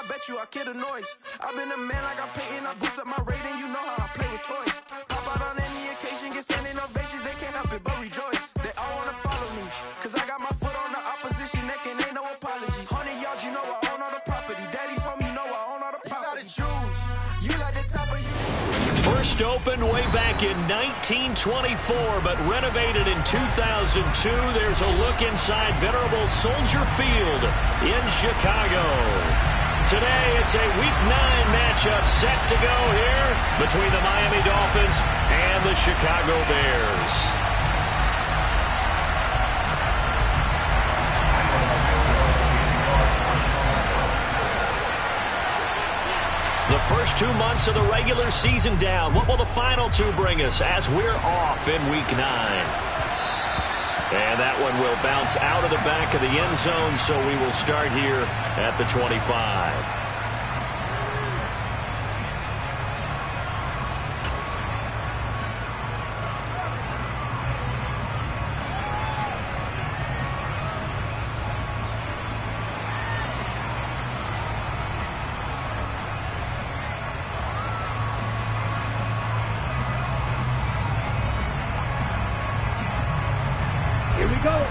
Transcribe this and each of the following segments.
I bet you I kill the noise. I've been a man like I'm Peyton, I boost up my rating, you know how I play with toys. Pop out on any occasion, get standing ovations, they can't help it but rejoice. They all wanna follow me, cause I got my foot on the opposition neck and ain't no apologies. 100 yards, you know I own all the property. Daddy's home, you know I own all the property. You gotta choose, you like the top of you. First opened way back in 1924, but renovated in 2002. There's a look inside venerable Soldier Field in Chicago. Today, it's a Week 9 matchup set to go here between the Miami Dolphins and the Chicago Bears. The first 2 months of the regular season down. What will the final 2 bring us as we're off in Week 9? And that one will bounce out of the back of the end zone, so we will start here at the 25.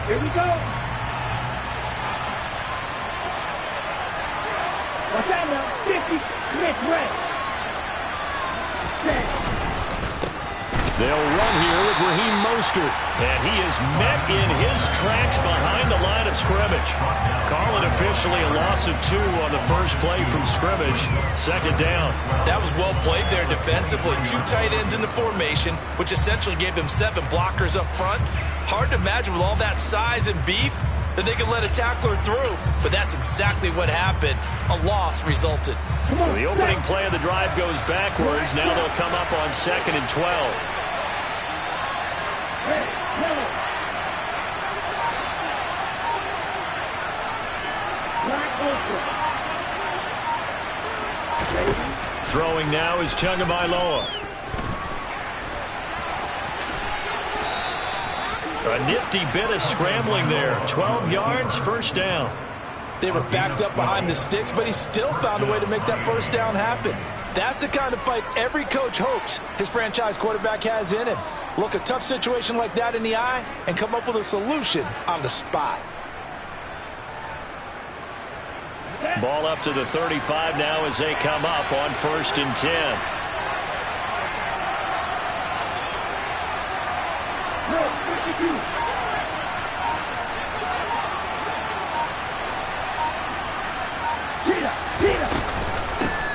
Here we go. Watch out now. 50. Mitch Ray. They'll run here with Raheem Mostert. And he is met in his tracks behind the line of scrimmage. Call it officially a loss of 2 on the first play from scrimmage. Second down. That was well played there defensively. 2 tight ends in the formation, which essentially gave them 7 blockers up front. Hard to imagine with all that size and beef that they could let a tackler through. But that's exactly what happened. A loss resulted. So the opening play of the drive goes backwards. Now they'll come up on 2nd and 12. Throwing now is Tagovailoa. A nifty bit of scrambling there. 12 yards, first down. They were backed up behind the sticks, but he still found a way to make that first down happen. That's the kind of fight every coach hopes his franchise quarterback has in him. Look a tough situation like that in the eye and come up with a solution on the spot. Ball up to the 35 now as they come up on 1st and 10.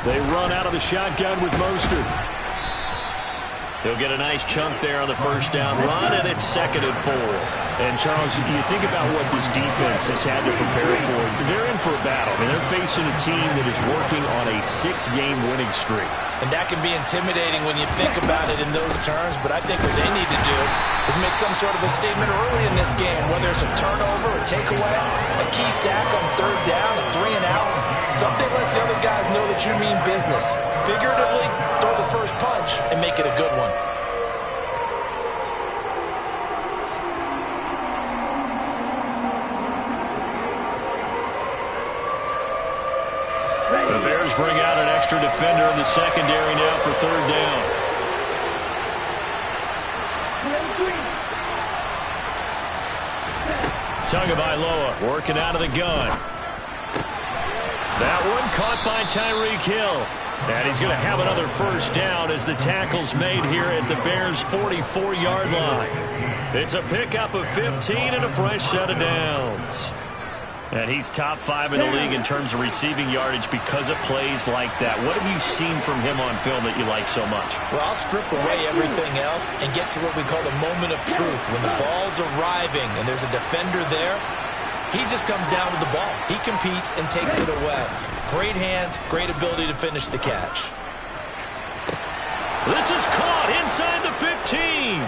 They run out of the shotgun with Mostert. He'll get a nice chunk there on the first down run, and it's 2nd and 4. And, Charles, you think about what this defense has had to prepare for. They're in for a battle. I mean, they're facing a team that is working on a 6-game winning streak. And that can be intimidating when you think about it in those terms, but I think what they need to do is make some sort of a statement early in this game, whether it's a turnover, a takeaway, a key sack on 3rd down, a 3 and out. Something lets the other guys know that you mean business. Figuratively, throw the first punch and make it a good one. The Bears bring out an extra defender in the secondary now for 3rd down. Tagovailoa working out of the gun. That one caught by Tyreek Hill. And he's going to have another first down as the tackle's made here at the Bears' 44-yard line. It's a pickup of 15 and a fresh set of downs. And he's top 5 in the league in terms of receiving yardage because of plays like that. What have you seen from him on film that you like so much? Well, I'll strip away everything else and get to what we call the moment of truth. When the ball's arriving and there's a defender there, he just comes down with the ball. He competes and takes it away. Great hands, great ability to finish the catch. This is caught inside the 15.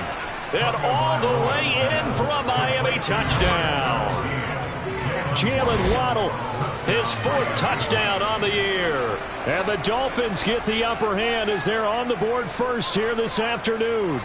And all the way in for a Miami touchdown. Jalen Waddle, his 4th touchdown on the year. And the Dolphins get the upper hand as they're on the board first here this afternoon.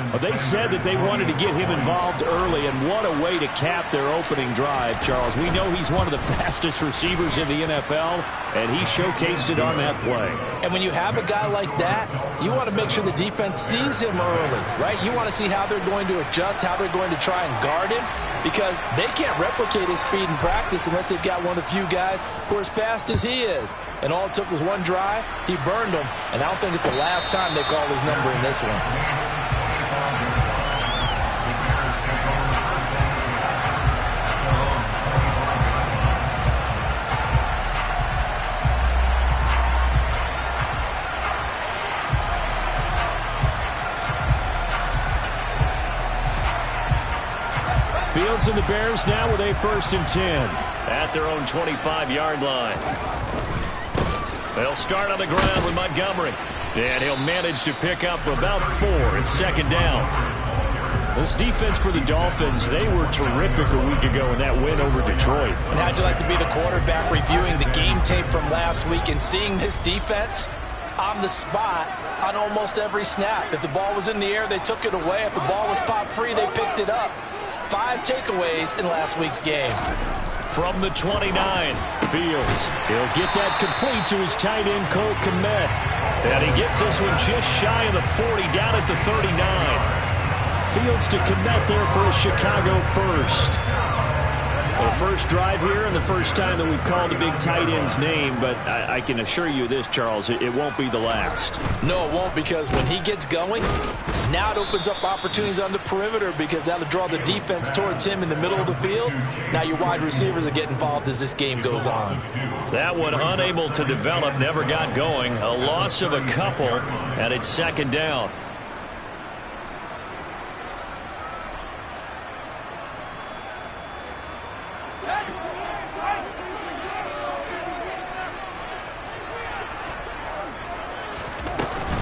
Well, they said that they wanted to get him involved early, and what a way to cap their opening drive, Charles. We know he's one of the fastest receivers in the NFL, and he showcased it on that play. And when you have a guy like that, you want to make sure the defense sees him early, right? You want to see how they're going to adjust, how they're going to try and guard him, because they can't replicate his speed in practice unless they've got one of the few guys who are as fast as he is. And all it took was one drive. He burned them, and I don't think it's the last time they call his number in this one. Fields and the Bears now with a 1st and 10 at their own 25-yard line. They'll start on the ground with Montgomery, and he'll manage to pick up about 4 at 2nd down. This defense for the Dolphins, they were terrific a week ago in that win over Detroit. And how'd you like to be the quarterback reviewing the game tape from last week and seeing this defense on the spot on almost every snap? If the ball was in the air, they took it away. If the ball was popped free, they picked it up. 5 takeaways in last week's game. From the 29, Fields. He'll get that complete to his tight end, Cole Kmet. And he gets this one just shy of the 40, down at the 39. Fields to Kmet there for a Chicago first. The first drive here and the first time that we've called a big tight end's name, but I can assure you this, Charles, it won't be the last. No, it won't, because when he gets going, now it opens up opportunities on the perimeter, because that'll draw the defense towards him in the middle of the field. Now your wide receivers will get involved as this game goes on. That one unable to develop, never got going. A loss of a couple, and it's 2nd down.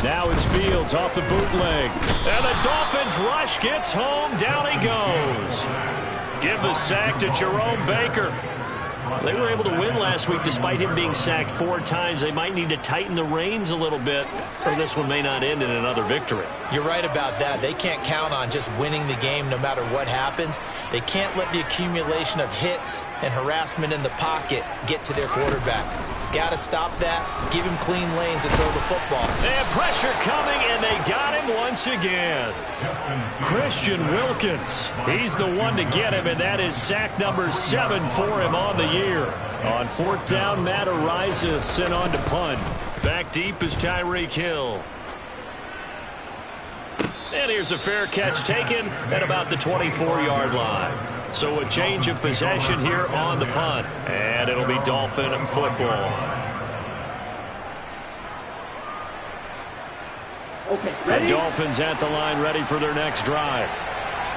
Now it's Fields off the bootleg. And the Dolphins rush gets home. Down he goes. Give the sack to Jerome Baker. They were able to win last week despite him being sacked 4 times. They might need to tighten the reins a little bit, or this one may not end in another victory. You're right about that. They can't count on just winning the game no matter what happens. They can't let the accumulation of hits and harassment in the pocket get to their quarterback. Got to stop that. Give him clean lanes and throw the football. And pressure coming, and they got him once again. Christian Wilkins. He's the one to get him, and that is sack number 7 for him on the year. On 4th down, Matt Araiza sent on to punt. Back deep is Tyreek Hill. And here's a fair catch taken at about the 24-yard line. So a change of possession here on the punt. And it'll be Dolphin football. Okay, ready? The Dolphins at the line, ready for their next drive.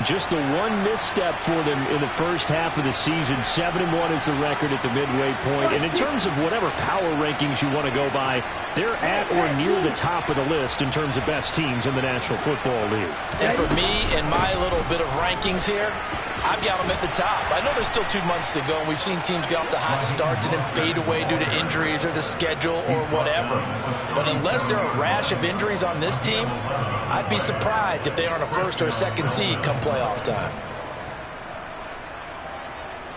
Just the one misstep for them in the first half of the season. 7-1 is the record at the midway point. And in terms of whatever power rankings you want to go by, they're at or near the top of the list in terms of best teams in the National Football League. And for me and my little bit of rankings here, I've got them at the top. I know there's still 2 months to go, and we've seen teams get off to hot starts and then fade away due to injuries or the schedule or whatever. But unless there are a rash of injuries on this team, I'd be surprised if they aren't a 1st or a 2nd seed come playoff time.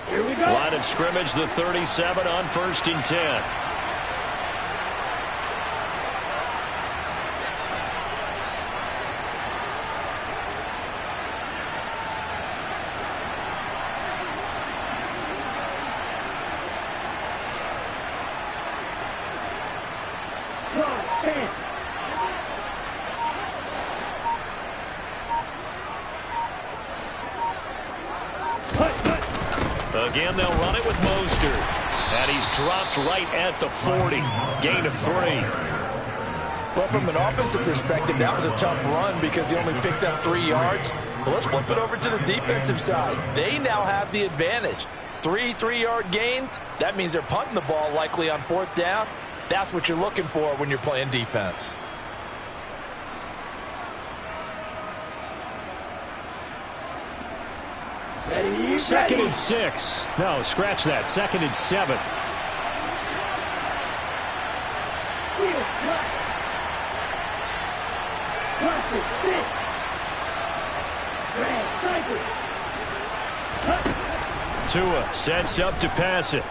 Here we go. Line of scrimmage, the 37 on 1st and 10. Again, they'll run it with Mostert. And he's dropped right at the 40. Gain of 3. Well, from an offensive perspective, that was a tough run because he only picked up 3 yards. But let's flip it over to the defensive side. They now have the advantage. 3 3-yard gains. That means they're punting the ball likely on 4th down. That's what you're looking for when you're playing defense. Ready, 2nd and 6. No, scratch that. 2nd and 7. Tua sets up to pass it.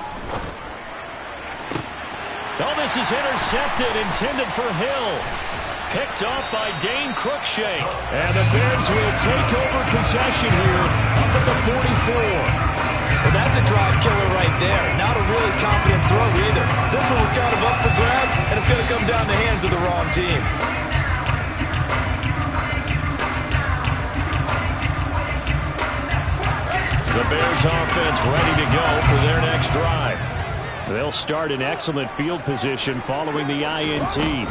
Oh, this is intercepted, intended for Hill. Picked off by Dane Cruikshank. And the Bears will take over possession here up at the 44. Well, that's a drive killer right there. Not a really confident throw either. This one was kind of up for grabs, and it's going to come down the hands of the wrong team. The Bears offense ready to go for their next drive. They'll start in excellent field position following the INT.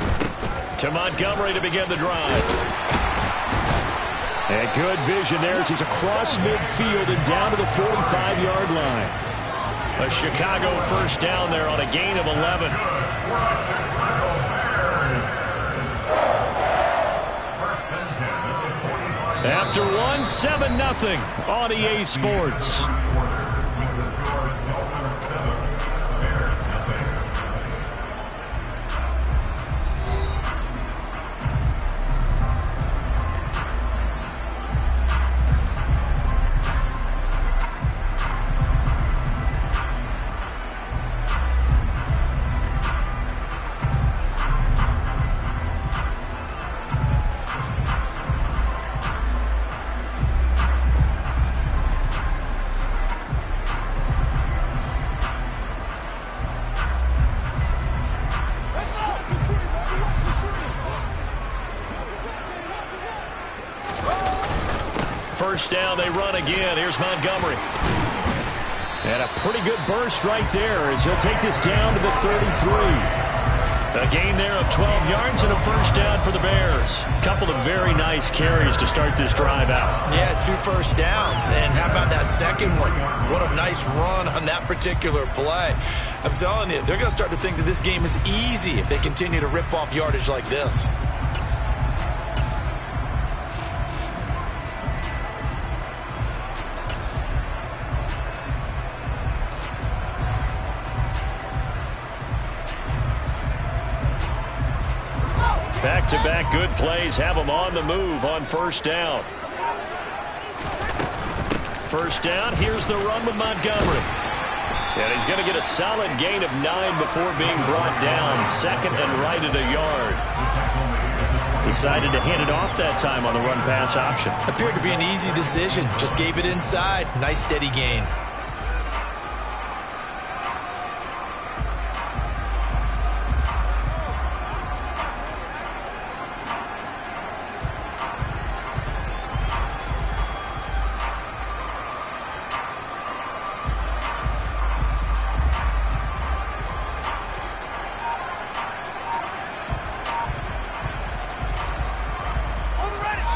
To Montgomery to begin the drive. And good vision there as he's across midfield and down to the 45-yard line. A Chicago first down there on a gain of 11. After one, 7-0 on EA Sports. First down, they run again. Here's Montgomery. And a pretty good burst right there as he'll take this down to the 33. A gain there of 12 yards and a first down for the Bears. Couple of very nice carries to start this drive out. Yeah, 2 first downs. And how about that second one? What a nice run on that particular play. I'm telling you, they're going to start to think that this game is easy if they continue to rip off yardage like this. Back-to-back good plays have them on the move on first down. First down, here's the run with Montgomery. And he's going to get a solid gain of 9 before being brought down. Second and right at a yard. Decided to hand it off that time on the run-pass option. Appeared to be an easy decision. Just gave it inside. Nice steady gain.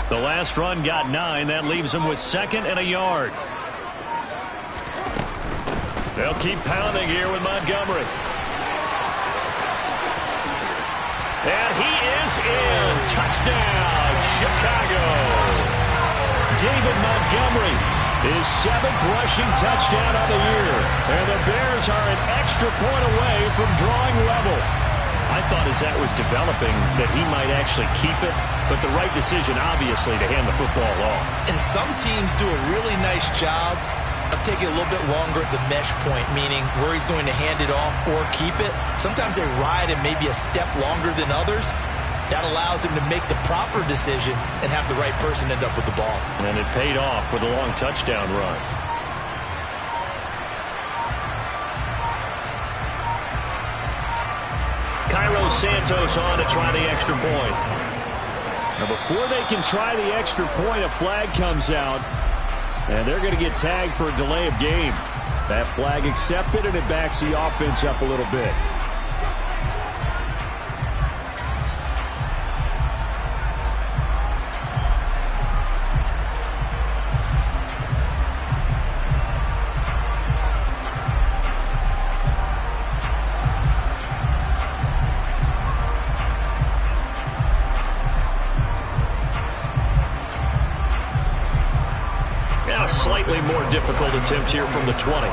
The last run got 9. That leaves him with second and a yard. They'll keep pounding here with Montgomery. And he is in. Touchdown, Chicago. David Montgomery, his 7th rushing touchdown of the year. And the Bears are an extra point away from drawing level. I thought as that was developing that he might actually keep it, but the right decision, obviously, to hand the football off. And some teams do a really nice job of taking a little bit longer at the mesh point, meaning where he's going to hand it off or keep it. Sometimes they ride it maybe a step longer than others. That allows him to make the proper decision and have the right person end up with the ball. And it paid off with a long touchdown run. Cairo Santos on to try the extra point. Now before they can try the extra point, a flag comes out, and they're going to get tagged for a delay of game. That flag accepted, and it backs the offense up a little bit. Slightly more difficult attempt here from the 20.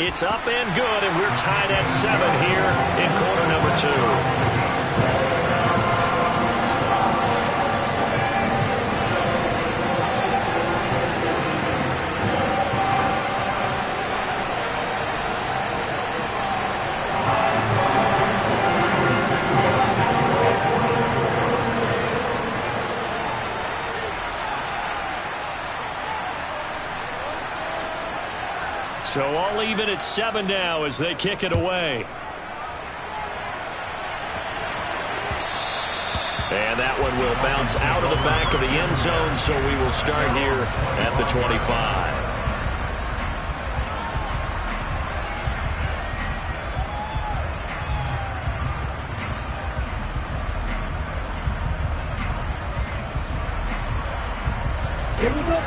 It's up and good, and we're tied at 7 here in quarter number 2. So all even at 7 now as they kick it away. And that one will bounce out of the back of the end zone, so we will start here at the 25.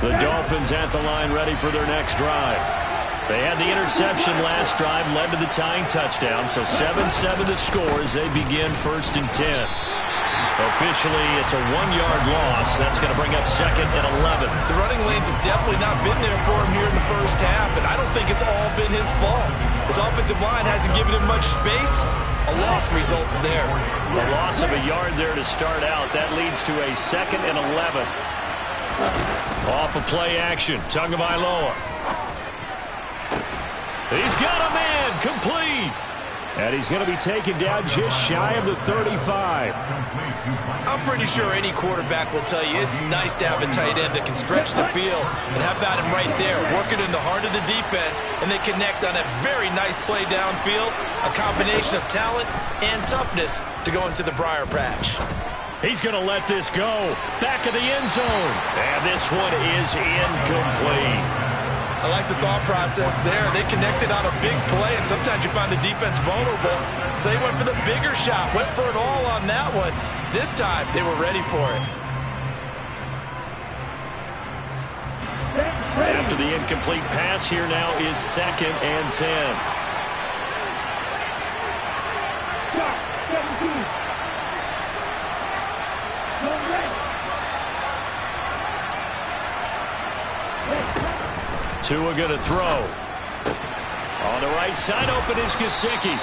The Dolphins at the line, ready for their next drive. They had the interception last drive, led to the tying touchdown, so 7-7 the score as they begin 1st and 10. Officially, it's a 1-yard loss. That's going to bring up 2nd and 11. The running lanes have definitely not been there for him here in the first half, and I don't think it's all been his fault. His offensive line hasn't given him much space. A loss results there. A loss of a yard there to start out. That leads to a 2nd and 11. Off of play action, Tagovailoa. He's got a man, complete. And he's going to be taken down just shy of the 35. I'm pretty sure any quarterback will tell you it's nice to have a tight end that can stretch the field. And how about him right there, working in the heart of the defense, and they connect on a very nice play downfield, a combination of talent and toughness to go into the briar patch. He's going to let this go. Back of the end zone. And this one is incomplete. I like the thought process there. They connected on a big play, and sometimes you find the defense vulnerable. So they went for the bigger shot, went for it all on that one. This time, they were ready for it. After the incomplete pass, here now is 2nd and 10. Tua going to throw. On the right side, open is Gesicki.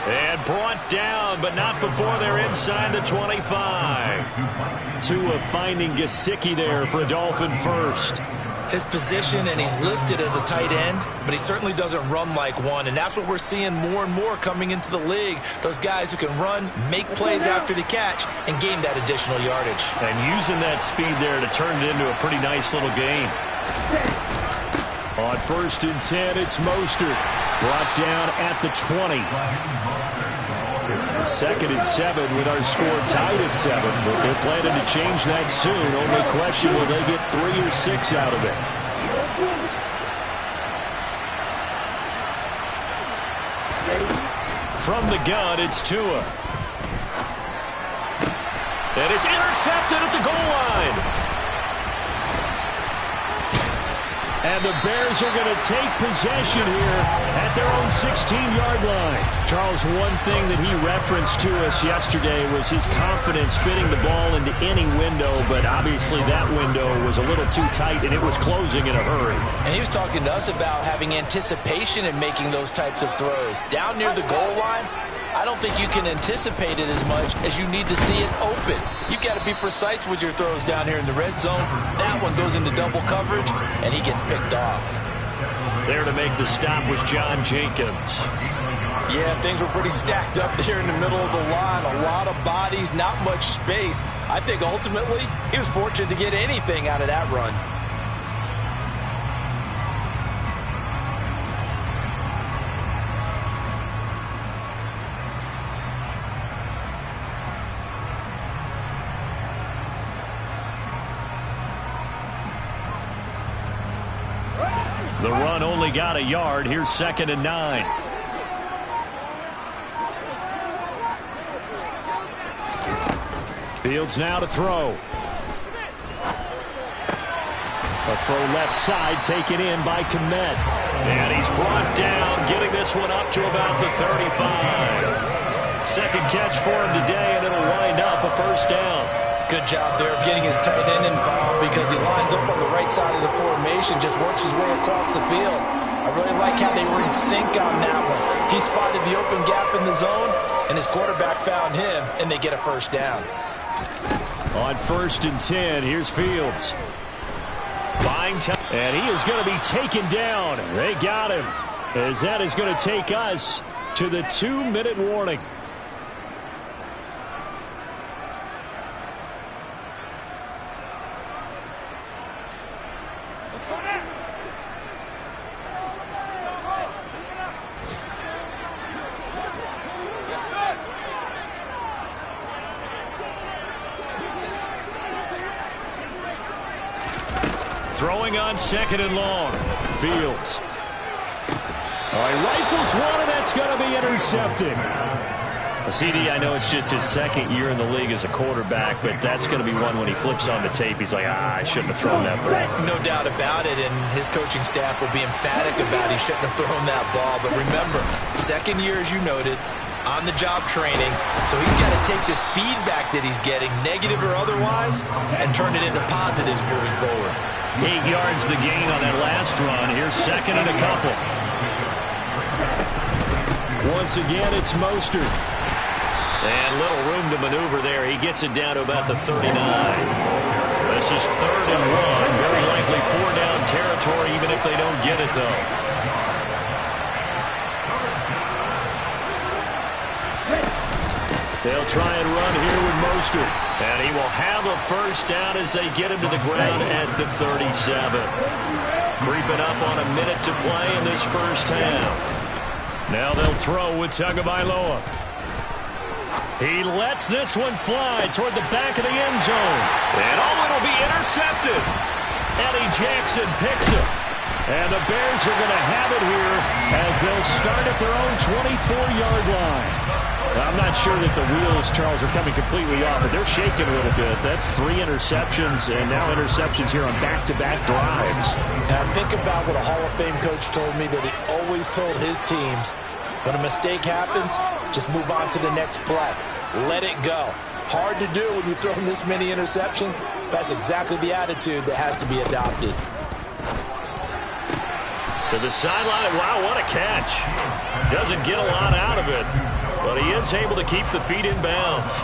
And brought down, but not before they're inside the 25. Tua finding Gesicki there for a Dolphin first. His position, and he's listed as a tight end, but he certainly doesn't run like one, and that's what we're seeing more and more coming into the league. Those guys who can run, make plays after the catch, and gain that additional yardage. And using that speed there to turn it into a pretty nice little game. On 1st and 10, it's Mostert. Brought down at the 20. 2nd and 7 with our score tied at 7. But they're planning to change that soon. Only question, will they get 3 or 6 out of it? From the gun, it's Tua. And it's intercepted at the goal line. And the Bears are going to take possession here at their own 16-yard line. Charles, one thing that he referenced to us yesterday was his confidence fitting the ball into any window, but obviously that window was a little too tight, and it was closing in a hurry. And he was talking to us about having anticipation in making those types of throws. Down near the goal line, I don't think you can anticipate it as much as you need to see it open. You've got to be precise with your throws down here in the red zone. That one goes into double coverage, and he gets picked off. There to make the stop was John Jenkins. Yeah, things were pretty stacked up there in the middle of the line. A lot of bodies, not much space. I think ultimately he was fortunate to get anything out of that run. The run only got a yard. Here's 2nd and 9. Fields now to throw. A throw left side taken in by Kmet. And he's brought down, getting this one up to about the 35. Second catch for him today, and it'll wind up a 1st down. Good job there of getting his tight end involved because he lines up on the right side of the formation, just works his way across the field. I really like how they were in sync on that one. He spotted the open gap in the zone, and his quarterback found him, and they get a first down. On 1st and 10, here's Fields. Buying time, and he is going to be taken down. They got him, as that is going to take us to the 2-minute warning. Throwing on 2nd and long. Fields. All right, rifles one, and that's going to be intercepted. CD, I know it's just his 2nd year in the league as a quarterback, but that's going to be one when he flips on the tape. He's like, I shouldn't have thrown that ball. No doubt about it, and his coaching staff will be emphatic about he shouldn't have thrown that ball. But remember, 2nd year, as you noted, on-the-job training, so he's got to take this feedback that he's getting, negative or otherwise, and turn it into positives moving forward. 8 yards the gain on that last run. Here's 2nd and a couple. Once again, it's Mostert. And little room to maneuver there. He gets it down to about the 39. This is 3rd and 1. Very likely 4-down territory, even if they don't get it, though. They'll try and run here with Mostert. And he will have a first down as they get him to the ground at the 37. Creeping up on a minute to play in this first half. Now they'll throw with Tagovailoa. He lets this one fly toward the back of the end zone. And it'll be intercepted. Eddie Jackson picks it. And the Bears are going to have it here as they'll start at their own 24-yard line. I'm not sure that the wheels, Charles, are coming completely off, but they're shaking a little bit. That's 3 interceptions, and now interceptions here on back-to-back drives. Now think about what a Hall of Fame coach told me, that he always told his teams, when a mistake happens, just move on to the next play. Let it go. Hard to do when you've thrown this many interceptions. That's exactly the attitude that has to be adopted. To the sideline. Wow, what a catch. Doesn't get a lot out of it, but he is able to keep the feet in bounds.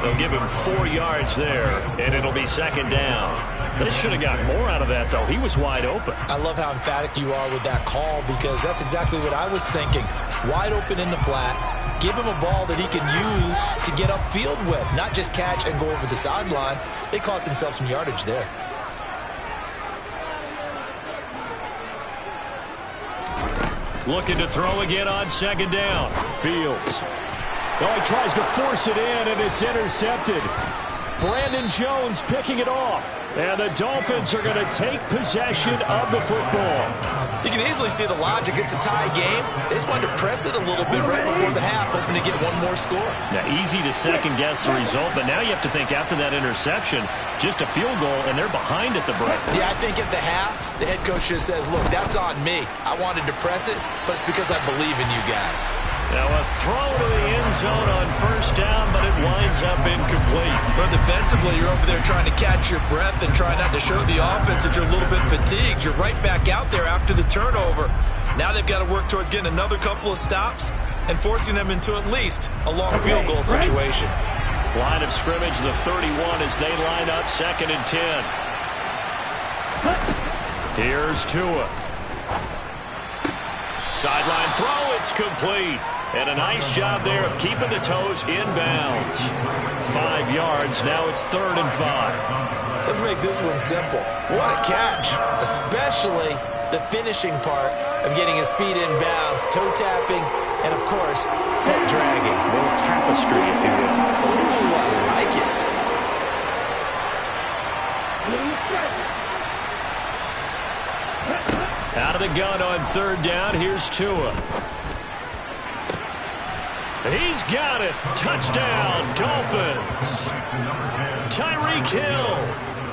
They'll give him 4 yards there, and it'll be 2nd down. They should have gotten more out of that, though. He was wide open. I love how emphatic you are with that call, because that's exactly what I was thinking. Wide open in the flat. Give him a ball that he can use to get upfield with, not just catch and go over the sideline. They cost themselves some yardage there. Looking to throw again on 2nd down. Fields. Oh, he tries to force it in, and it's intercepted. Brandon Jones picking it off. And the Dolphins are going to take possession of the football. You can easily see the logic. It's a tie game. They just wanted to press it a little bit right before the half, hoping to get one more score. Now, easy to second-guess the result, but now you have to think after that interception, just a field goal, and they're behind at the break. Yeah, I think at the half, the head coach just says, look, that's on me. I wanted to press it, but it's because I believe in you guys. Now a throw to the end zone on 1st down, but it winds up incomplete. But defensively, you're over there trying to catch your breath and try not to show the offense that you're a little bit fatigued. You're right back out there after the turnover. Now they've got to work towards getting another couple of stops and forcing them into at least a long field goal situation. Line of scrimmage, the 31, as they line up 2nd and 10. Here's Tua. Sideline throw, it's complete. And a nice job there of keeping the toes inbounds. 5 yards, now it's 3rd and 5. Let's make this one simple. What a catch, especially the finishing part of getting his feet in bounds, toe tapping, and of course, foot dragging. A little tapestry, if you will. Ooh, I like it. Out of the gun on 3rd down, here's Tua. He's got it. Touchdown, Dolphins. Tyreek Hill,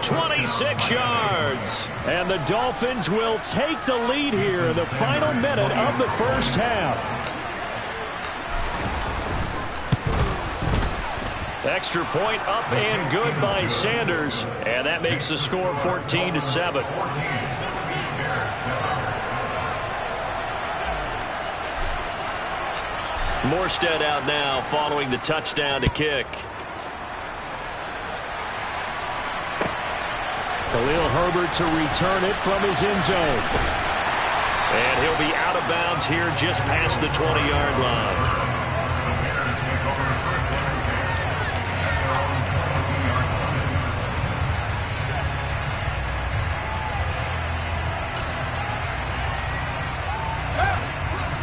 26 yards. And the Dolphins will take the lead here in the final minute of the first half. Extra point up and good by Sanders. And that makes the score 14-7. Morstead out now following the touchdown to kick. Khalil Herbert to return it from his end zone. And he'll be out of bounds here just past the 20-yard line.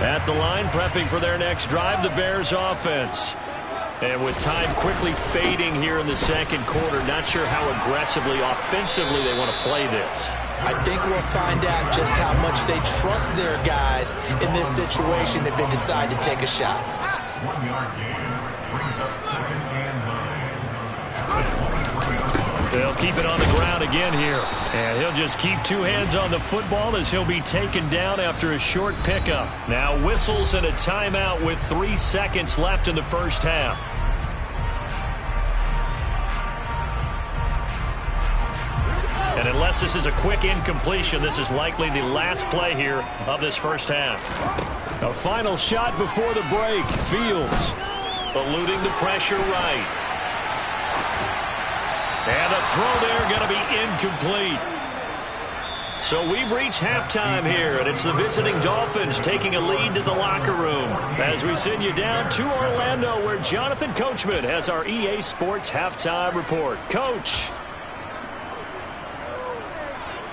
At the line, prepping for their next drive, the Bears offense. And with time quickly fading here in the second quarter, not sure how aggressively, offensively they want to play this. I think we'll find out just how much they trust their guys in this situation if they decide to take a shot. They'll keep it on the ground again here. And he'll just keep two hands on the football as he'll be taken down after a short pickup. Now whistles and a timeout with 3 seconds left in the first half. And unless this is a quick incompletion, this is likely the last play here of this first half. A final shot before the break. Fields eluding the pressure right. And the throw there going to be incomplete. So we've reached halftime here, and it's the visiting Dolphins taking a lead to the locker room as we send you down to Orlando, where Jonathan Coachman has our EA Sports halftime report. Coach.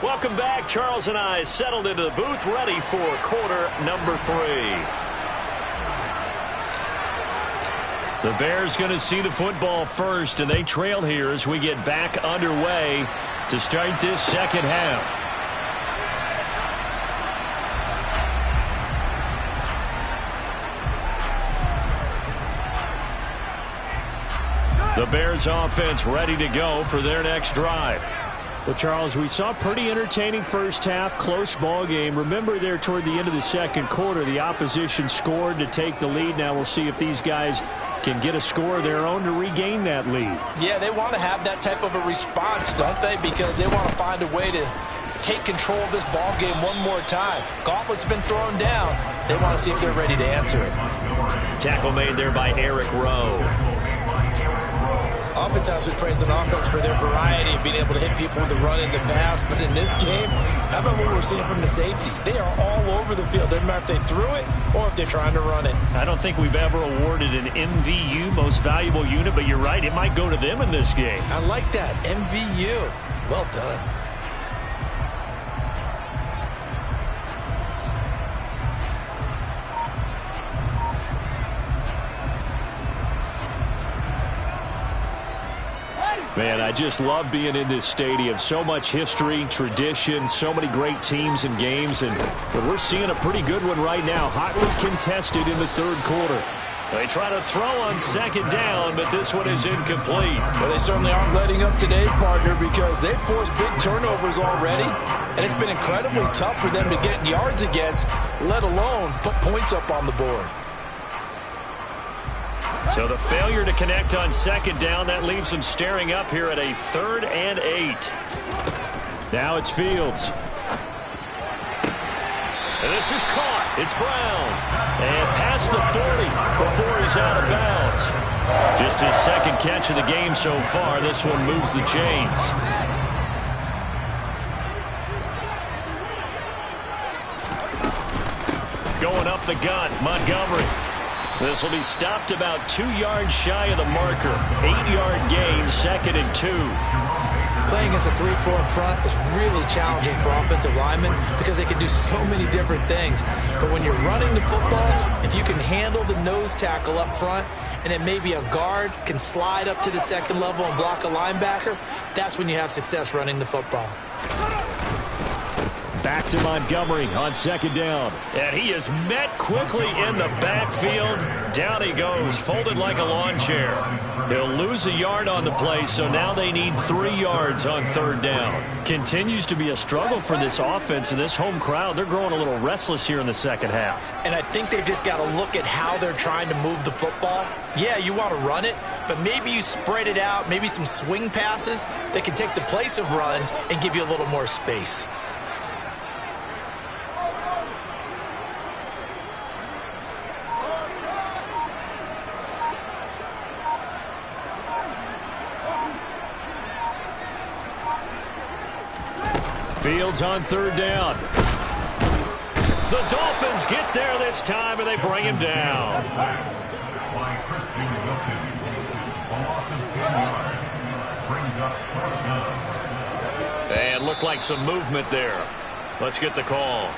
Welcome back. Charles and I settled into the booth, ready for quarter number 3. The Bears going to see the football first, and they trail here as we get back underway to start this second half. The Bears offense ready to go for their next drive. Well, Charles, we saw a pretty entertaining first half, close ball game. Remember there toward the end of the second quarter, the opposition scored to take the lead. Now we'll see if these guys can get a score of their own to regain that lead. Yeah, they want to have that type of a response, don't they? Because they want to find a way to take control of this ball game one more time. Gauntlet's been thrown down. They want to see if they're ready to answer it. Tackle made there by Eric Rowe. Oftentimes we praise an offense for their variety of being able to hit people with the run and the pass, but in this game, how about what we're seeing from the safeties? They are all over the field. Doesn't matter if they threw it or if they're trying to run it. I don't think we've ever awarded an MVU, most valuable unit, but you're right, it might go to them in this game. I like that, MVU. Well done. Man, I just love being in this stadium. So much history, tradition, so many great teams and games, and we're seeing a pretty good one right now, hotly contested in the third quarter. They try to throw on second down, but this one is incomplete. Well, they certainly aren't letting up today, partner, because they've forced big turnovers already, and it's been incredibly tough for them to get yards against, let alone put points up on the board. So the failure to connect on second down, that leaves them staring up here at a 3rd and 8. Now it's Fields. And this is caught. It's Brown. And past the 40 before he's out of bounds. Just his second catch of the game so far. This one moves the chains. Going up the gut, Montgomery. This will be stopped about 2 yards shy of the marker. 8-yard gain, 2nd and 2. Playing against a 3-4 front is really challenging for offensive linemen because they can do so many different things. But when you're running the football, if you can handle the nose tackle up front, and then maybe a guard can slide up to the second level and block a linebacker, that's when you have success running the football. Back to Montgomery on second down. And he is met quickly in the backfield. Down he goes, folded like a lawn chair. He'll lose a yard on the play, so now they need 3 yards on third down. Continues to be a struggle for this offense and this home crowd. They're growing a little restless here in the second half. And I think they've just got to look at how they're trying to move the football. Yeah, you want to run it, but maybe you spread it out, maybe some swing passes that can take the place of runs and give you a little more space. Fields on third down. The Dolphins get there this time, and they bring him down. By Christian Wilkins. A loss of 10 yards. Brings up fourth down. And looked like some movement there. Let's get the call.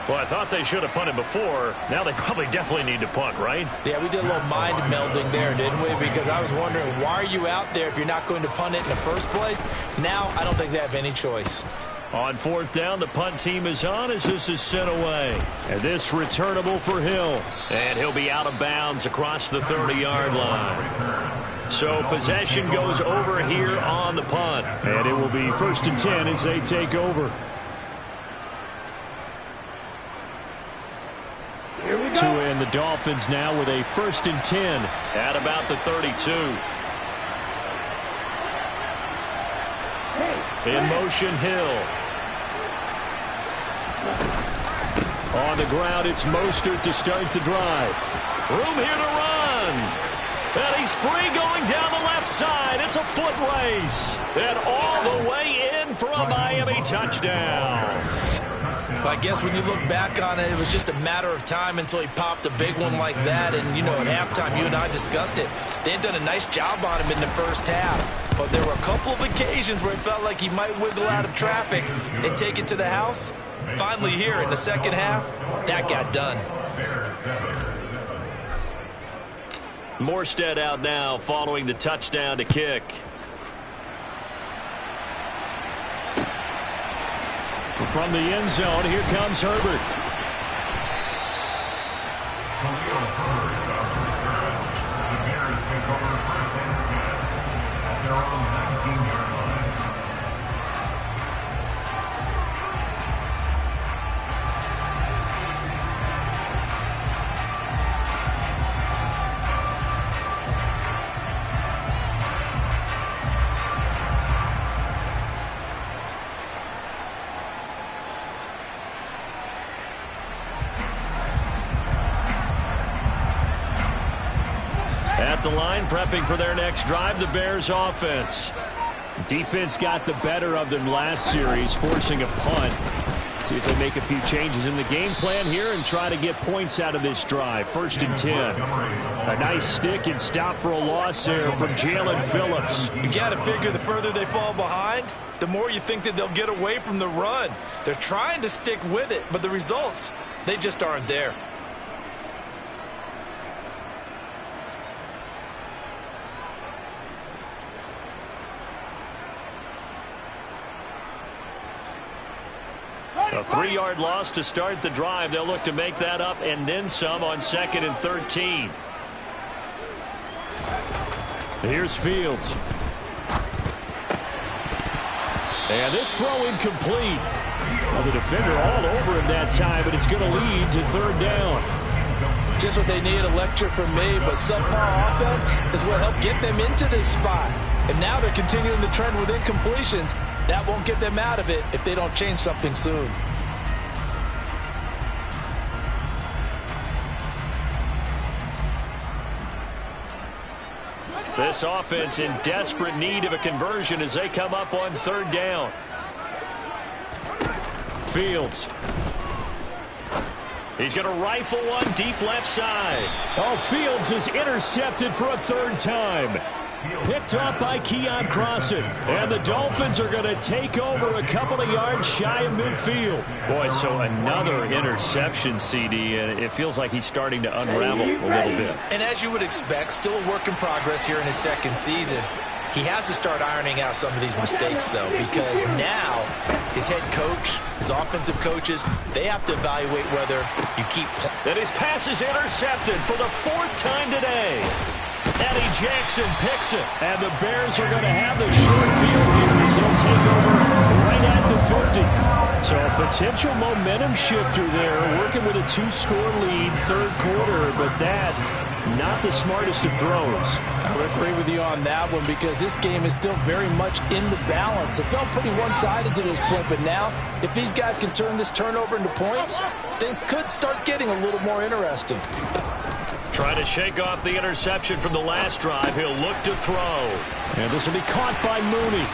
Well, I thought they should have punted before. Now they probably definitely need to punt, right? Yeah, we did a little mind melding there, didn't we? Because I was wondering, why are you out there if you're not going to punt it in the first place? Now, I don't think they have any choice. On fourth down, the punt team is on as this is sent away. And this returnable for Hill. And he'll be out of bounds across the 30-yard line. So possession goes over here on the punt. And it will be 1st and 10 as they take over. Tua and the Dolphins now with a 1st and 10 at about the 32. In motion, Hill. On the ground, it's Mostert to start the drive. Room here to run. And he's free going down the left side. It's a foot race. And all the way in for a Miami touchdown. I guess when you look back on it, it was just a matter of time until he popped a big one like that. And, you know, at halftime, you and I discussed it. They had done a nice job on him in the first half. But there were a couple of occasions where it felt like he might wiggle out of traffic and take it to the house. Finally here in the second half, that got done. Morstead out now following the touchdown to kick. From the end zone, here comes Herbert. The Bears take over 1st and 10 at their own 19-yard line. At the line, prepping for their next drive, the Bears offense. Defense got the better of them last series, forcing a punt. See if they make a few changes in the game plan here and try to get points out of this drive. 1st and 10. A nice stick and stop for a loss there from Jalen Phillips. You got to figure the further they fall behind, the more you think that they'll get away from the run. They're trying to stick with it, but the results, they just aren't there. A 3-yard loss to start the drive. They'll look to make that up and then some on 2nd and 13. Here's Fields. And this throw incomplete. Well, the defender all over him that time, but it's going to lead to 3rd down. Just what they need, a lecture from me, but subpar offense is what helped get them into this spot. And now they're continuing the trend with incompletions. That won't get them out of it if they don't change something soon. This offense in desperate need of a conversion as they come up on 3rd down. Fields. He's going to rifle one deep left side. Oh, Fields is intercepted for a 3rd time. Picked off by Keon Crossan. And the Dolphins are going to take over a couple of yards shy of midfield. Boy, so another interception, CD, and it feels like he's starting to unravel a little bit. And as you would expect, still a work in progress here in his 2nd season. He has to start ironing out some of these mistakes, though, because now his head coach, his offensive coaches, they have to evaluate whether you keep playing. And his pass is intercepted for the 4th time today. Eddie Jackson picks it. And the Bears are going to have the short field here as they'll take over right at the 50. So a potential momentum shifter there, working with a 2-score lead, 3rd quarter, but that, not the smartest of throws. I would agree with you on that one because this game is still very much in the balance. It felt pretty one-sided to this point, but now if these guys can turn this turnover into points, things could start getting a little more interesting. Trying to shake off the interception from the last drive. He'll look to throw. And this will be caught by Mooney.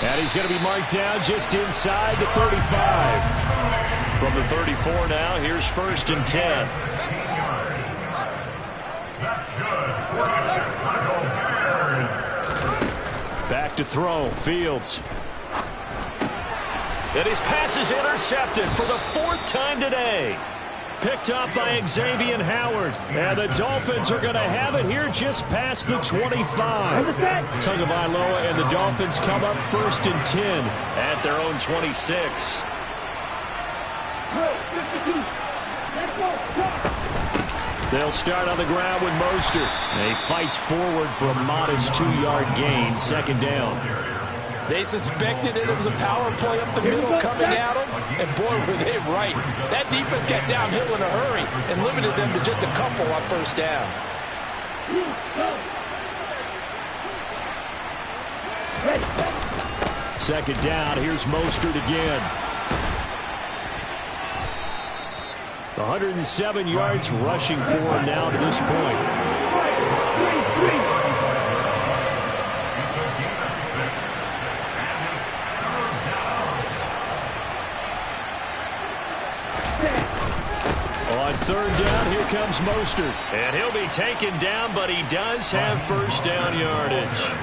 And he's going to be marked down just inside the 35. From the 34 now, here's 1st and 10. That's good for the Chicago Bears. Back to throw, Fields. And his pass is intercepted for the 4th time today. Picked up by Xavier Howard. And the Dolphins are going to have it here just past the 25. Tagovailoa and the Dolphins come up 1st and 10 at their own 26. They'll start on the ground with Mostert. And he fights forward for a modest 2-yard gain, 2nd down. They suspected it was a power play up the middle coming at them, and boy, were they right. That defense got downhill in a hurry and limited them to just a couple on 1st down. 2nd down, here's Mostert again. 107 yards rushing for him now to this point. On 3rd down, here comes Mostert. And he'll be taken down, but he does have 1st down yardage.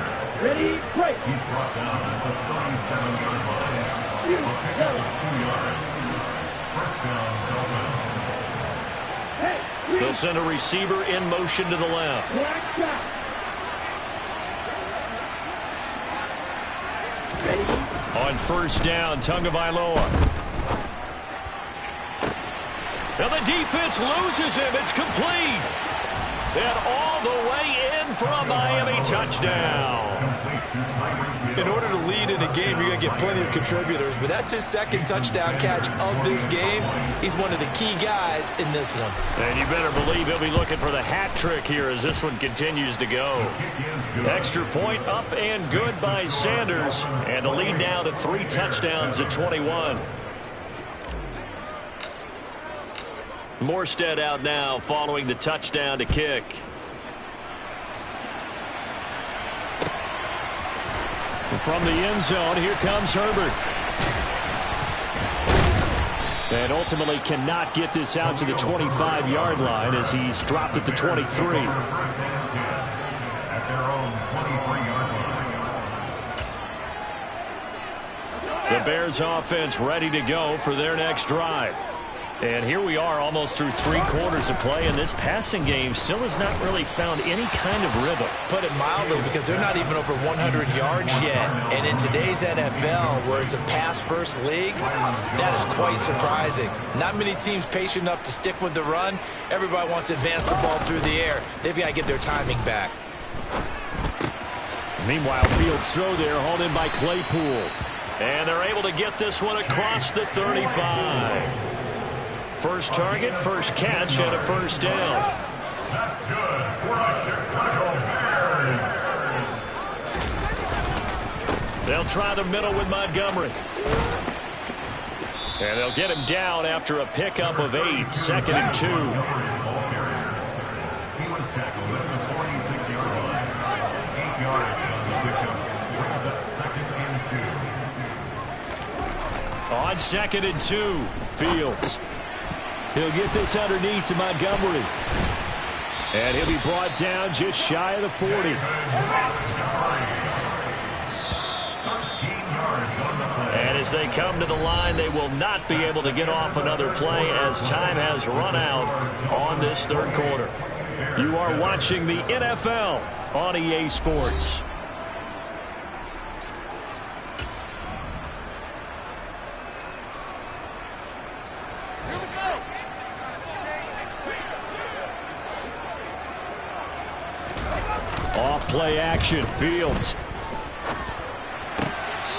Ready, break. He's brought down at the 37-yard line. A pickup of 2 yards. 1st down, Dolphins. They'll send a receiver in motion to the left. Black shot. Ready. On 1st down, Tagovailoa. Now the defense loses him. It's complete. And all the way in for a Miami touchdown. In order to lead in a game, you're going to get plenty of contributors, but that's his 2nd touchdown catch of this game. He's one of the key guys in this one. And you better believe he'll be looking for the hat trick here as this one continues to go. Extra point up and good by Sanders. And the lead now to 3 touchdowns at 21. Morstead out now following the touchdown to kick. From the end zone, here comes Herbert. And ultimately cannot get this out to the 25-yard line as he's dropped at the 23. At their own 23-yard line. The Bears offense ready to go for their next drive. And here we are almost through 3 quarters of play, and this passing game still has not really found any kind of rhythm. Put it mildly, because they're not even over 100 yards yet. And in today's NFL, where it's a pass-first league, that is quite surprising. Not many teams patient enough to stick with the run. Everybody wants to advance the ball through the air. They've got to get their timing back. Meanwhile, Fields' throw there hauled in by Claypool. And they're able to get this one across the 35. First target, first catch, and a 1st down. That's good for the Chicago Bears. They'll try the middle with Montgomery. And they'll get him down after a pickup of 8, 2nd and 2. He was tackled at the 46-yard line. 8 yards on the pickup. Brings up 2nd and 2. On 2nd and 2, Fields. He'll get this underneath to Montgomery. And he'll be brought down just shy of the 40. 13 yards on the play. And as they come to the line, they will not be able to get off another play as time has run out on this 3rd quarter. You are watching the NFL on EA Sports. Off-play action, Fields.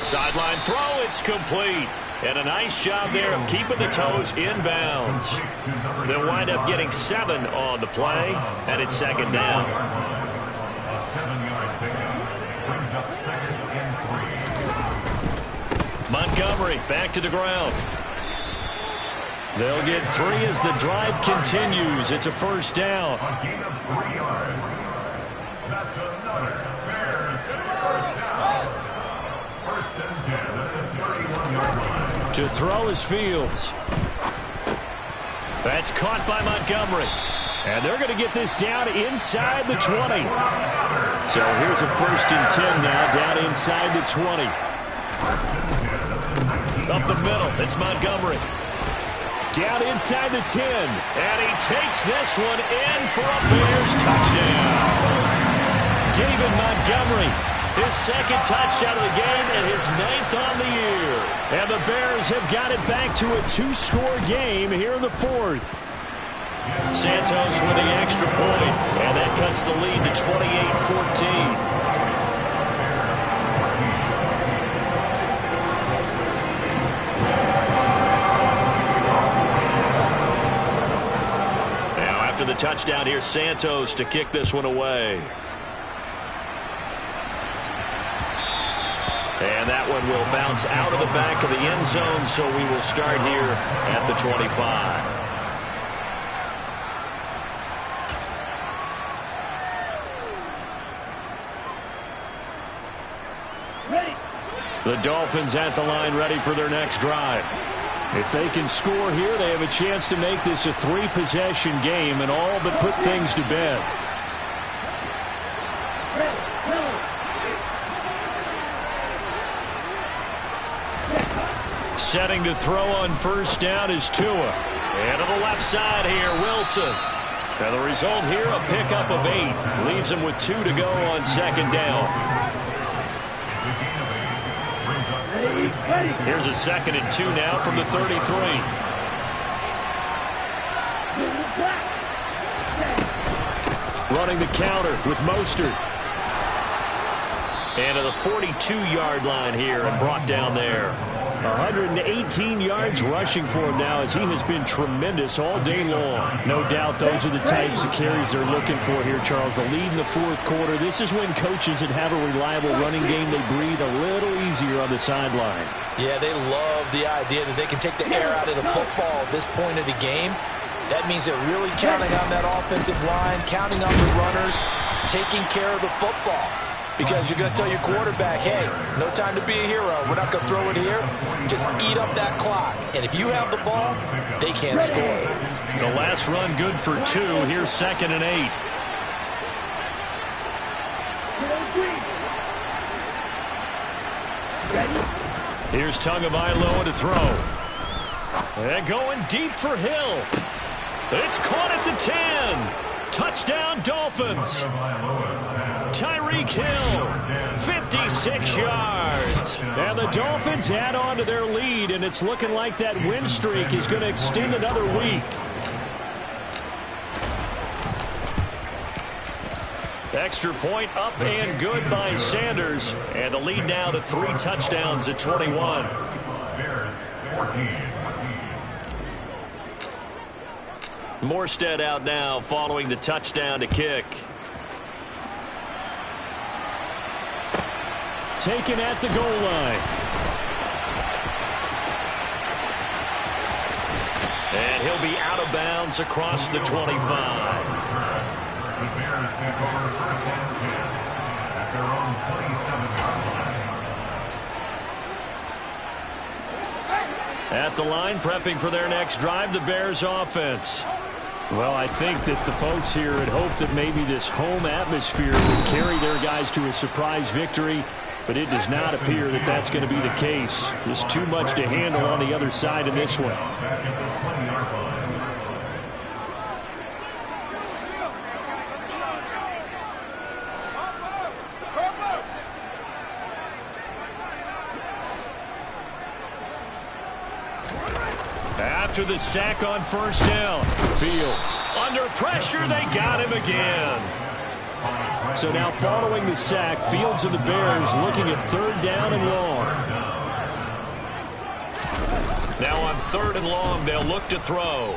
Sideline throw, it's complete. And a nice job there of keeping the toes inbounds. They'll wind up getting 7 on the play, and it's 2nd down. A 7-yard pickup brings up 2nd and 3. Montgomery back to the ground. They'll get 3 as the drive continues. It's a 1st down. A gain of 3 yards. That's another Bears 1st down. First and 10 at the 31-yard line. To throw is Fields. That's caught by Montgomery. And they're going to get this down inside the 20. So here's a first and 10 now, down inside the 20. Up the middle, it's Montgomery. Down inside the 10. And he takes this one in for a Bears touchdown. David Montgomery, his second touchdown of the game and his 9th on the year. And the Bears have got it back to a 2-score game here in the 4th. Santos with the extra point, and that cuts the lead to 28-14. Now after the touchdown, here's Santos to kick this one away. And that one will bounce out of the back of the end zone, so we will start here at the 25. The Dolphins at the line, ready for their next drive. If they can score here, they have a chance to make this a 3-possession game and all but put things to bed. Setting to throw on first down is Tua. And to the left side here, Wilson. And the result here, a pickup of 8. Leaves him with 2 to go on second down. Here's a 2nd and 2 now from the 33. Running the counter with Mostert. And to the 42-yard line here and brought down there. 118 yards rushing for him now as he has been tremendous all day long. No doubt those are the types of carries they're looking for here, Charles. The lead in the 4th quarter. This is when coaches that have a reliable running game, they breathe a little easier on the sideline. Yeah, they love the idea that they can take the air out of the football at this point of the game. That means they're really counting on that offensive line, counting on the runners, taking care of the football. Because you're going to tell your quarterback, hey, no time to be a hero. We're not going to throw it here. Just eat up that clock. And if you have the ball, they can't score. The last run good for 2. Here's 2nd and 8. Here's Tagovailoa to throw. And going deep for Hill. It's caught at the 10. Touchdown, Dolphins. Tyreek Hill, 56 yards. And the Dolphins add on to their lead, and it's looking like that win streak is going to extend another week. Extra point up and good by Sanders. And the lead now to 3 touchdowns at 21. Bears 14. Morstead out now following the touchdown to kick. Taken at the goal line. And he'll be out of bounds across the 25. The Bears pick over 1st and 10 at their own 27-yard line. At the line, prepping for their next drive, the Bears offense. Well, I think that the folks here had hoped that maybe this home atmosphere would carry their guys to a surprise victory, but it does not appear that that's going to be the case. There's too much to handle on the other side in this one. After the sack on first down, Fields under pressure, they got him again. So now following the sack, Fields and the Bears looking at 3rd down and long. Now on 3rd and long, they'll look to throw.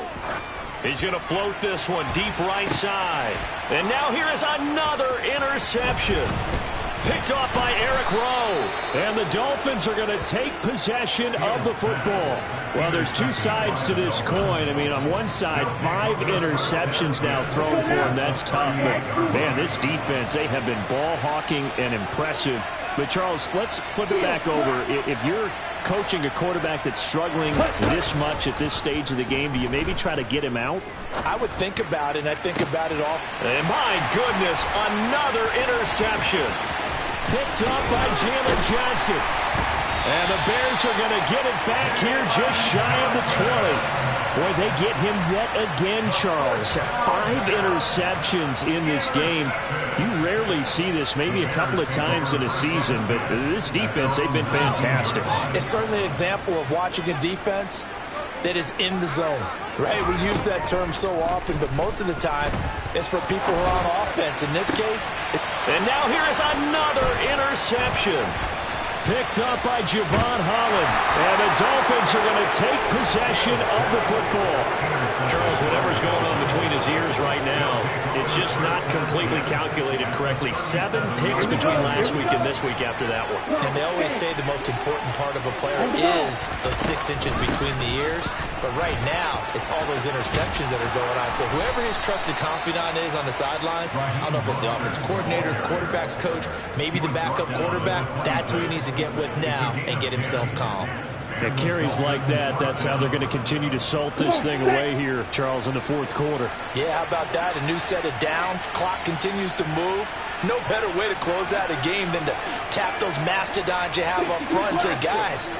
He's going to float this one deep right side. And now here is another interception. Picked off by Eric Rowe. And the Dolphins are going to take possession of the football. Well, there's 2 sides to this coin. I mean, on one side, 5 interceptions now thrown for him. That's tough. But, man, this defense, they have been ball hawking and impressive. But, Charles, let's flip it back over. If you're coaching a quarterback that's struggling this much at this stage of the game, do you maybe try to get him out? I would think about it, and I think about it all. And my goodness, another interception. Picked up by Jalen Johnson. And the Bears are going to get it back here just shy of the 20. Boy, they get him yet again, Charles. 5 interceptions in this game. You rarely see this, maybe a couple of times in a season, but this defense, they've been fantastic. It's certainly an example of watching a defense that is in the zone, right? We use that term so often, but most of the time it's for people who are on offense. In this case, and now here is another interception. Picked up by Javon Holland. And the Dolphins are going to take possession of the football. Charles, whatever's going on between his ears right now, it's just not completely calculated correctly. 7 picks between last week and this week after that one. And they always say the most important part of a player is those 6 inches between the ears. But right now, it's all those interceptions that are going on. So whoever his trusted confidant is on the sidelines, I don't know if it's the offense coordinator, the quarterback's coach, maybe the backup quarterback, that's who he needs to get with now and get himself calm. At carries like that, that's how they're going to continue to salt this thing away here, Charles, in the fourth quarter. Yeah, how about that? A new set of downs. Clock continues to move. No better way to close out a game than to tap those mastodons you have up front and say, guys,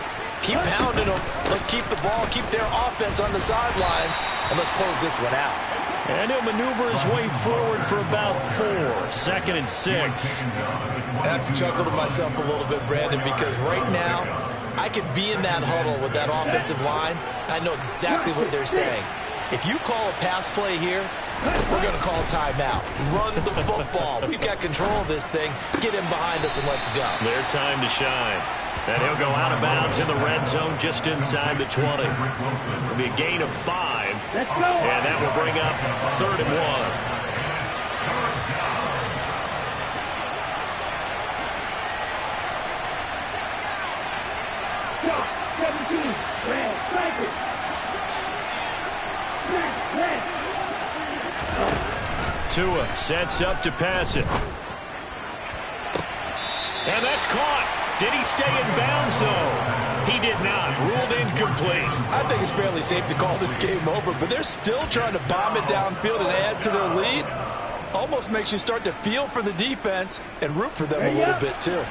keep pounding them. Let's keep the ball, keep their offense on the sidelines, and let's close this one out. And he'll maneuver his way forward for about 4. 2nd and 6. I have to chuckle to myself a little bit, Brandon, because right now I could be in that huddle with that offensive line. I know exactly what they're saying. If you call a pass play here, we're going to call timeout. Run the football. We've got control of this thing. Get him behind us and let's go. Their time to shine. And he'll go out of bounds in the red zone just inside the 20. It'll be a gain of 5. And that will bring up 3rd and 1. Tua sets up to pass it. And that's caught. Did he stay in bounds, though? He did not. Ruled incomplete. I think it's fairly safe to call this game over, but they're still trying to bomb it downfield and add to their lead. Almost makes you start to feel for the defense and root for them a little bit, too.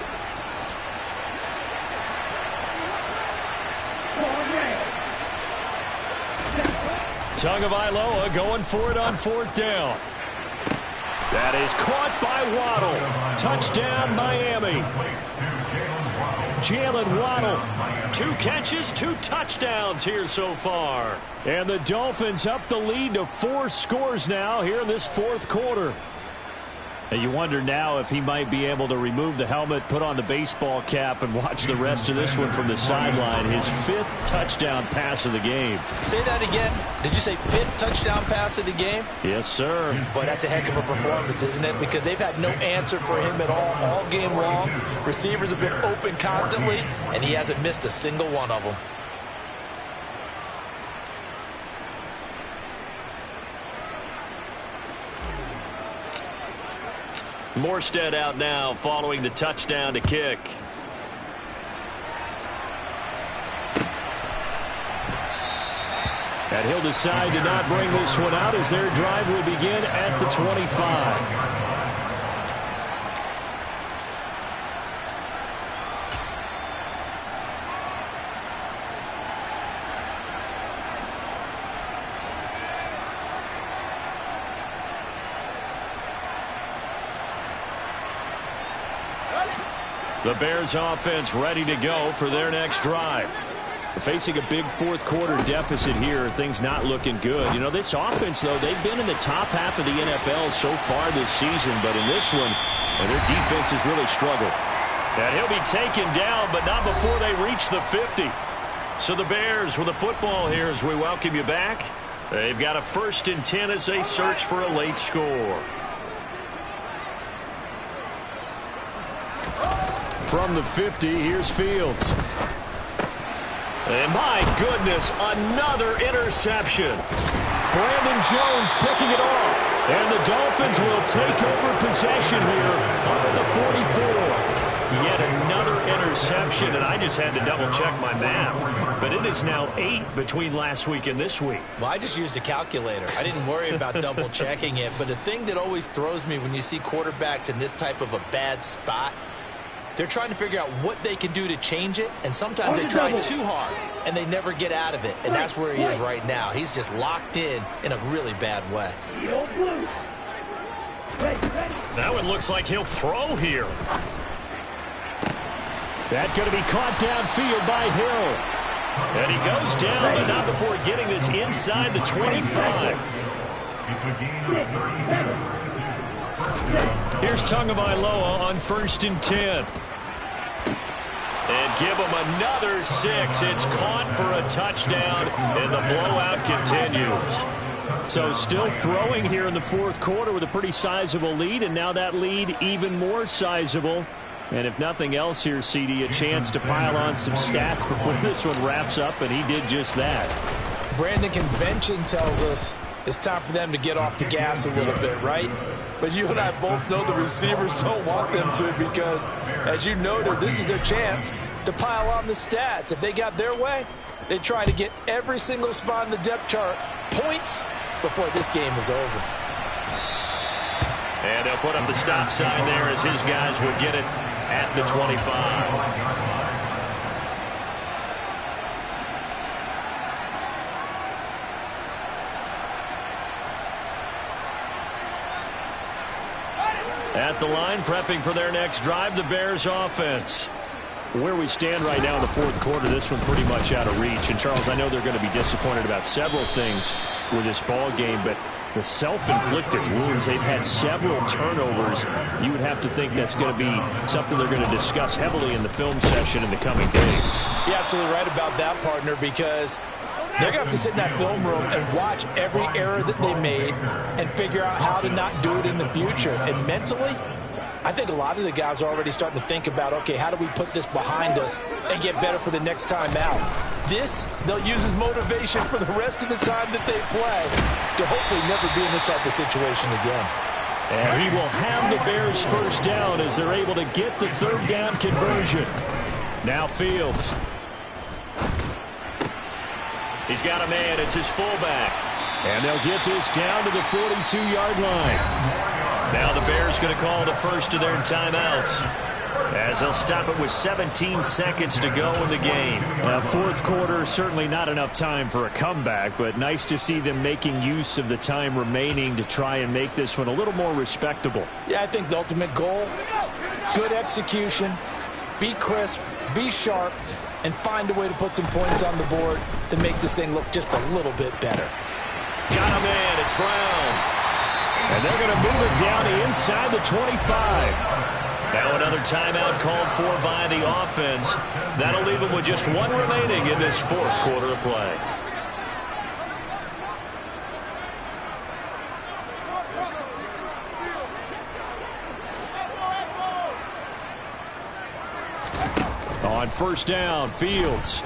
Tagovailoa going for it on 4th down. That is caught by Waddle. Touchdown, Miami. Jalen Waddle. 2 catches, 2 touchdowns here so far. And the Dolphins up the lead to 4 scores now here in this 4th quarter. And you wonder now if he might be able to remove the helmet, put on the baseball cap, and watch the rest of this one from the sideline. His 5th touchdown pass of the game. Say that again. Did you say 5th touchdown pass of the game? Yes, sir. Boy, that's a heck of a performance, isn't it? Because they've had no answer for him at all game long. Receivers have been open constantly, and he hasn't missed a single one of them. Morstead out now following the touchdown to kick. And he'll decide to not bring this one out as their drive will begin at the 25. The Bears offense ready to go for their next drive. Facing a big 4th quarter deficit here, things not looking good. You know, this offense, though, they've been in the top half of the NFL so far this season, but in this one, their defense has really struggled. And he'll be taken down, but not before they reach the 50. So the Bears with the football here as we welcome you back. They've got a 1st and 10 as they search for a late score. From the 50, here's Fields. And my goodness, another interception. Brandon Jones picking it off. And the Dolphins will take over possession here up at the 44. Yet interception, and I just had to double-check my math. But it is now 8 between last week and this week. Well, I just used a calculator. I didn't worry about double-checking it. But the thing that always throws me when you see quarterbacks in this type of a bad spot, they're trying to figure out what they can do to change it, and sometimes they try too hard, and they never get out of it. And that's where he is right now. He's just locked in a really bad way. Now it looks like he'll throw here. That's going to be caught downfield by Hill. And he goes down, but not before getting this inside the 25. It's a gain of 32. Here's Tagovailoa on 1st and 10. And give him another 6. It's caught for a touchdown, and the blowout continues. So still throwing here in the fourth quarter with a pretty sizable lead, and now that lead even more sizable. And if nothing else here, CD, a chance to pile on some stats before this one wraps up, and he did just that. Brandon, convention tells us it's time for them to get off the gas a little bit, right? But you and I both know the receivers don't want them to because, as you noted, this is their chance to pile on the stats. If they got their way, they try to get every single spot in the depth chart points before this game is over. And they'll put up the stop sign there as his guys would get it at the 25. At the line, prepping for their next drive, the Bears offense. Where we stand right now in the fourth quarter, this one's pretty much out of reach. And, Charles, I know they're going to be disappointed about several things with this ball game, but the self-inflicted wounds, they've had several turnovers. You would have to think that's going to be something they're going to discuss heavily in the film session in the coming days. You're absolutely right about that, partner, because they're going to have to sit in that film room and watch every error that they made and figure out how to not do it in the future. And mentally, I think a lot of the guys are already starting to think about, okay, how do we put this behind us and get better for the next time out? This, they'll use as motivation for the rest of the time that they play to hopefully never be in this type of situation again. And he will have the Bears first down as they're able to get the third down conversion. Now Fields. He's got a man. It's his fullback. And they'll get this down to the 42-yard line. Now the Bears going to call the first of their timeouts as they'll stop it with 17 seconds to go in the game. Fourth quarter, certainly not enough time for a comeback, but nice to see them making use of the time remaining to try and make this one a little more respectable. Yeah, I think the ultimate goal, good execution, be crisp, be sharp, and find a way to put some points on the board to make this thing look just a little bit better. Got him in. It's Brown. And they're going to move it down inside the 25. Now another timeout called for by the offense. That'll leave them with just one remaining in this fourth quarter of play. On first down, Fields.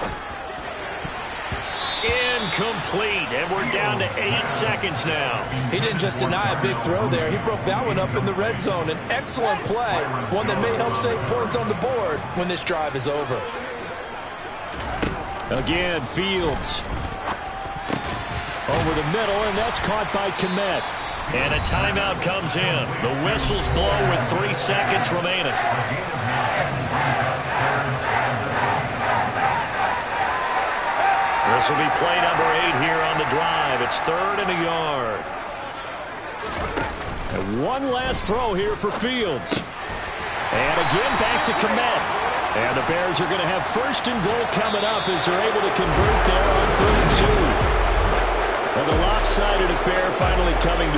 Incomplete, and we're down to 8 seconds now. He didn't just deny a big throw there. He broke that one up in the red zone. An excellent play, one that may help save points on the board when this drive is over. Again, Fields. Over the middle, and that's caught by Kmet. And a timeout comes in. The whistles blow with 3 seconds remaining. This will be play number 8 here on the drive. It's 3rd and a yard. And one last throw here for Fields. And again back to Kmet. And the Bears are going to have 1st and goal coming up as they're able to convert there on 3rd and 2. And the lopsided affair finally coming to